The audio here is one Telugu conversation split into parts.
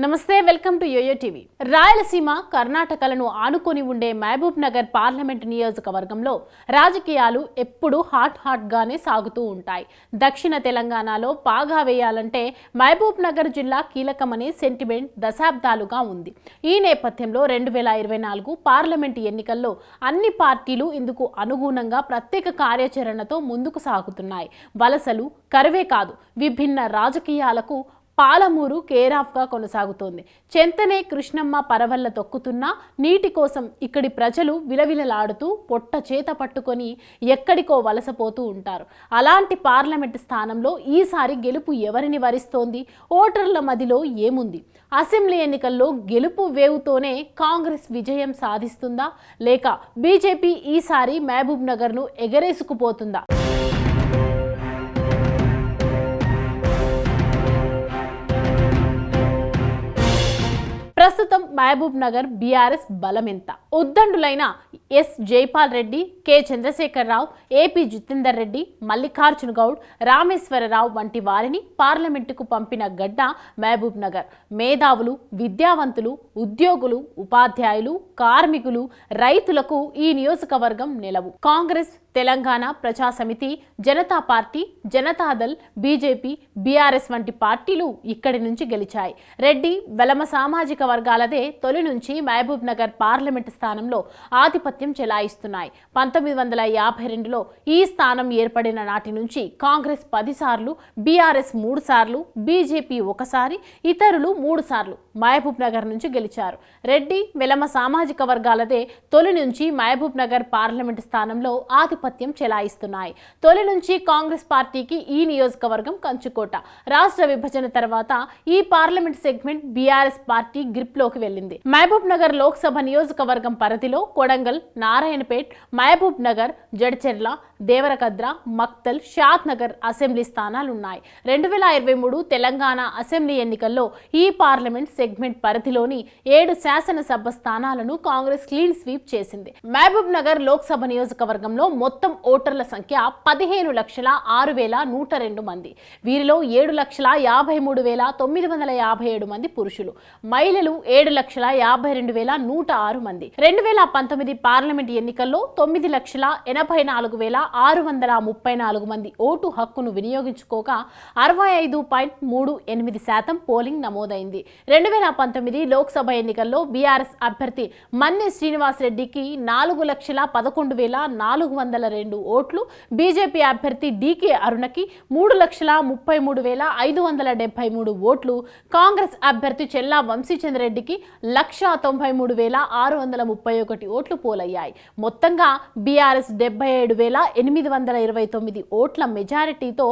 నమస్తే, welcome to YoYo TV. Rayalaseema కర్ణాటకలను ఆనుకొని ఉండే మహబూబ్ నగర్ పార్లమెంట్ నియోజకవర్గంలో రాజకీయాలు ఎప్పుడూ హాట్ గానే సాగుతూ ఉంటాయి. దక్షిణ తెలంగాణలో పాగా వేయాలంటే మహబూబ్ నగర్ జిల్లా కీలకమనే సెంటిమెంట్ దశాబ్దాలుగా ఉంది. ఈ నేపథ్యంలో 2024 పార్లమెంట్ ఎన్నికల్లో అన్ని పార్టీలు ఇందుకు అనుగుణంగా ప్రత్యేక కార్యాచరణతో ముందుకు సాగుతున్నాయి. వలసలు కరువే కాదు, విభిన్న రాజకీయాలకు పాలమూరు కేరాఫ్గా కొనసాగుతోంది. చెంతనే కృష్ణమ్మ పరవల్ల తొక్కుతున్నా నీటి కోసం ఇక్కడి ప్రజలు విలవిలలాడుతూ పొట్ట చేత పట్టుకొని ఎక్కడికో వలసపోతూ ఉంటారు. అలాంటి పార్లమెంటు స్థానంలో ఈసారి గెలుపు ఎవరిని వరిస్తోంది? ఓటర్ల మదిలో ఏముంది? అసెంబ్లీ ఎన్నికల్లో గెలుపు వేవుతోనే కాంగ్రెస్ విజయం సాధిస్తుందా, లేక బీజేపీ ఈసారి మహబూబ్ నగర్ను ఎగరేసుకుపోతుందా? ప్రస్తుతం మహబూబ్ నగర్ బీఆర్ఎస్ బలం ఎంత? ఉద్దండులైన S Jaipal Reddy, K Chandrasekhara Rao, AP Jitender Reddy, Mallikarjuna Goud, Rameshwara Rao వంటి వారిని పార్లమెంటుకు పంపిన గడ్డ మహబూబ్ నగర్. మేధావులు, విద్యావంతులు, ఉద్యోగులు, ఉపాధ్యాయులు, కార్మికులు, రైతులకు ఈ నియోజకవర్గం నిలవు. కాంగ్రెస్, తెలంగాణ ప్రజా సమితి, Janata party, Janata Dal, BJP, BRS వంటి పార్టీలు ఇక్కడి నుంచి గెలిచాయి. రెడ్డి, వెలమ సామాజిక వర్గాలదే తొలి నుంచి మహబూబ్ నగర్ పార్లమెంటు స్థానంలో ఆధిపత్యం చెలాయిస్తున్నాయి. 1952లో ఈ స్థానం ఏర్పడిన నాటి నుంచి కాంగ్రెస్ 10 సార్లు, బీఆర్ఎస్ 3 సార్లు, బీజేపీ 1 సారి, ఇతరులు 3 సార్లు మహబూబ్ నగర్ నుంచి గెలిచారు. రెడ్డి, వెలమ సామాజిక వర్గాలదే తొలి నుంచి మహబూబ్ నగర్ పార్లమెంటు స్థానంలో ఆధిపత్యం చెలాయిస్తున్నాయి. తొలి నుంచి కాంగ్రెస్ పార్టీకి ఈ నియోజకవర్గం కంచుకోట. రాష్ట్ర విభజన తర్వాత ఈ parliament segment BRS party grip లోకి వెళ్ళింది. మహబూబ్ నగర్ లోక్సభ నియోజకవర్గం పరిధిలో కొడంగల్, నారాయణపేట్, మహబూబ్ నగర్, జడ్చెర్ల, దేవరకద్ర, మక్తల్, షాద్ నగర్ అసెంబ్లీ స్థానాలున్నాయి. 2023 తెలంగాణ అసెంబ్లీ ఎన్నికల్లో ఈ పార్లమెంట్ సెగ్మెంట్ పరిధిలోని 7 శాసనసభ స్థానాలను కాంగ్రెస్ క్లీన్ స్వీప్ చేసింది. మహబూబ్ నగర్ లోక్సభ నియోజకవర్గంలో మొత్తం ఓటర్ల సంఖ్య 15,06,102 మంది. వీరిలో 7,53,957 మంది పురుషులు, మహిళలు 7,52,106 మంది. 2019 పార్లమెంట్ ఎన్నికల్లో 9,84,634 మంది ఓటు హక్కును వినియోగించుకోగా 65.38% పోలింగ్ నమోదైంది. 2019 లోక్సభ ఎన్నికల్లో బీఆర్ఎస్ అభ్యర్థి మన్నె శ్రీనివాస్ రెడ్డికి 4,11,402 ఓట్లు, బీజేపీ అభ్యర్థి డీకే అరుణకి 3,33,573 ఓట్లు, కాంగ్రెస్ అభ్యర్థి చెల్లా వంశీచంద్రెడ్డికి 1,93,631 ఓట్లు పోలయ్యాయి. మొత్తంగా బీఆర్ఎస్ 77,829 ఓట్ల మెజారిటీతో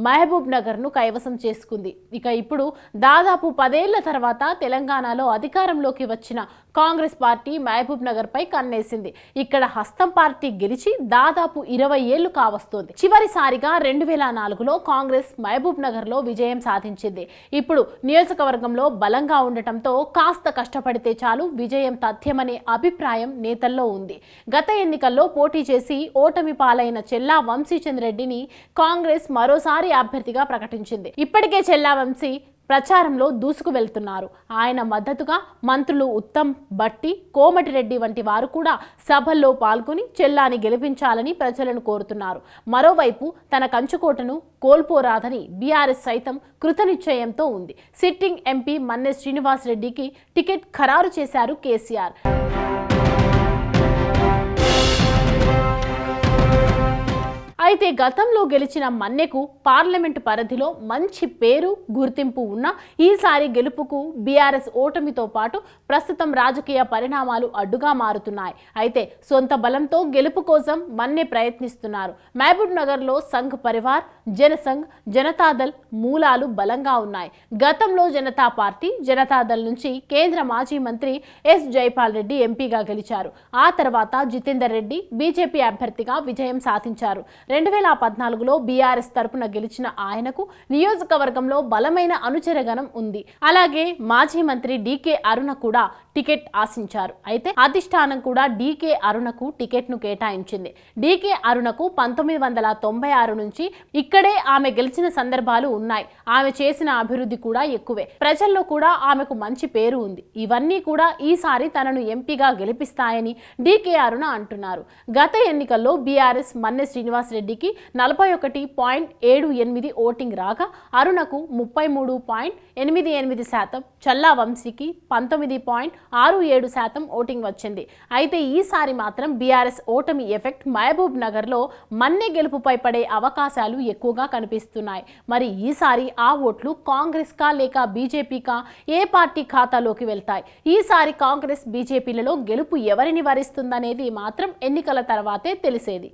మహబూబ్ నగర్ను కైవసం చేసుకుంది. ఇక ఇప్పుడు దాదాపు 10 ఏళ్ల తర్వాత తెలంగాణలో అధికారంలోకి వచ్చిన కాంగ్రెస్ పార్టీ మహబూబ్ నగర్ పై కన్నేసింది. ఇక్కడ హస్తం పార్టీ గెలిచి దాదాపు 20 ఏళ్లు కావస్తోంది. చివరిసారిగా 2004లో కాంగ్రెస్ మహబూబ్ నగర్ లో విజయం సాధించింది. ఇప్పుడు నియోజకవర్గంలో బలంగా ఉండటంతో కాస్త కష్టపడితే చాలు విజయం తథ్యమనే అభిప్రాయం నేతల్లో ఉంది. గత ఎన్నికల్లో పోటీ చేసి ఓటమి పాలైన చెల్లా వంశీచంద్రెడ్డిని కాంగ్రెస్ మరోసారి అభ్యర్థిగా ప్రకటించింది. ఇప్పటికే చెల్లా వంశీ ప్రచారంలో దూసుకు వెళ్తున్నారు. ఆయన మద్దతుగా మంత్రులు ఉత్తమ్, బట్టి, కోమటిరెడ్డి వంటి వారు కూడా సభల్లో పాల్గొని చెల్లాని గెలిపించాలని ప్రజలను కోరుతున్నారు. మరోవైపు తన కంచుకోటను కోల్పోరాదని బీఆర్ఎస్ సైతం కృతనిశ్చయంతో ఉంది. సిట్టింగ్ ఎంపీ మన్నె శ్రీనివాస్ రెడ్డికి టికెట్ ఖరారు చేశారు కేసీఆర్. అయితే గతంలో గెలిచిన మన్నెకు పార్లమెంటు పరిధిలో మంచి పేరు, గుర్తింపు ఉన్న ఈసారి గెలుపుకు బీఆర్ఎస్ ఓటమితో పాటు ప్రస్తుతం రాజకీయ పరిణామాలు అడ్డుగా మారుతున్నాయి. అయితే సొంత బలంతో గెలుపు కోసం మన్నె ప్రయత్నిస్తున్నారు. మహబూబ్ నగర్లో సంఘ్ పరివార్, జనసంఘ్, జనతాదళ్ మూలాలు బలంగా ఉన్నాయి. గతంలో జనతా పార్టీ, జనతాదళ్ నుంచి కేంద్ర మాజీ మంత్రి ఎస్ జైపాల్ రెడ్డి ఎంపీగా గెలిచారు. ఆ తర్వాత జితేందర్ రెడ్డి బీజేపీ అభ్యర్థిగా విజయం సాధించారు. 2014లో బీఆర్ఎస్ తరపున గెలిచిన ఆయనకు నియోజకవర్గంలో బలమైన అనుచరగణం ఉంది. అలాగే మాజీ మంత్రి డీకే అరుణ కూడా టికెట్ ఆశించారు. అయితే అధిష్టానం కూడా డీకే అరుణకు టికెట్ను కేటాయించింది. డీకే అరుణకు 1996 నుంచి ఇక్కడే ఆమె గెలిచిన సందర్భాలు ఉన్నాయి. ఆమె చేసిన అభివృద్ధి కూడా ఎక్కువే. ప్రజల్లో కూడా ఆమెకు మంచి పేరు ఉంది. ఇవన్నీ కూడా ఈసారి తనను ఎంపీగా గెలిపిస్తాయని డీకే అరుణ అంటున్నారు. గత ఎన్నికల్లో బీఆర్ఎస్ మన్నె శ్రీనివాస్ రెడ్డికి 41.78 ఓటింగ్ రాగా అరుణకు 33.88%, చల్లా వంశీకి 19.67% ఓటింగ్ వచ్చింది. అయితే ఈసారి మాత్రం బీఆర్ఎస్ ఓటమి ఎఫెక్ట్ మహబూబ్ నగర్లో మన్నె గెలుపుపై పడే అవకాశాలు ఎక్కువగా కనిపిస్తున్నాయి. మరి ఈసారి ఆ ఓట్లు కాంగ్రెస్ కా లేక బీజేపీకా, ఏ పార్టీ ఖాతాలోకి వెళ్తాయి? ఈసారి కాంగ్రెస్ బీజేపీలలో గెలుపు ఎవరిని వరిస్తుందనేది మాత్రం ఎన్నికల తర్వాతే తెలిసేది.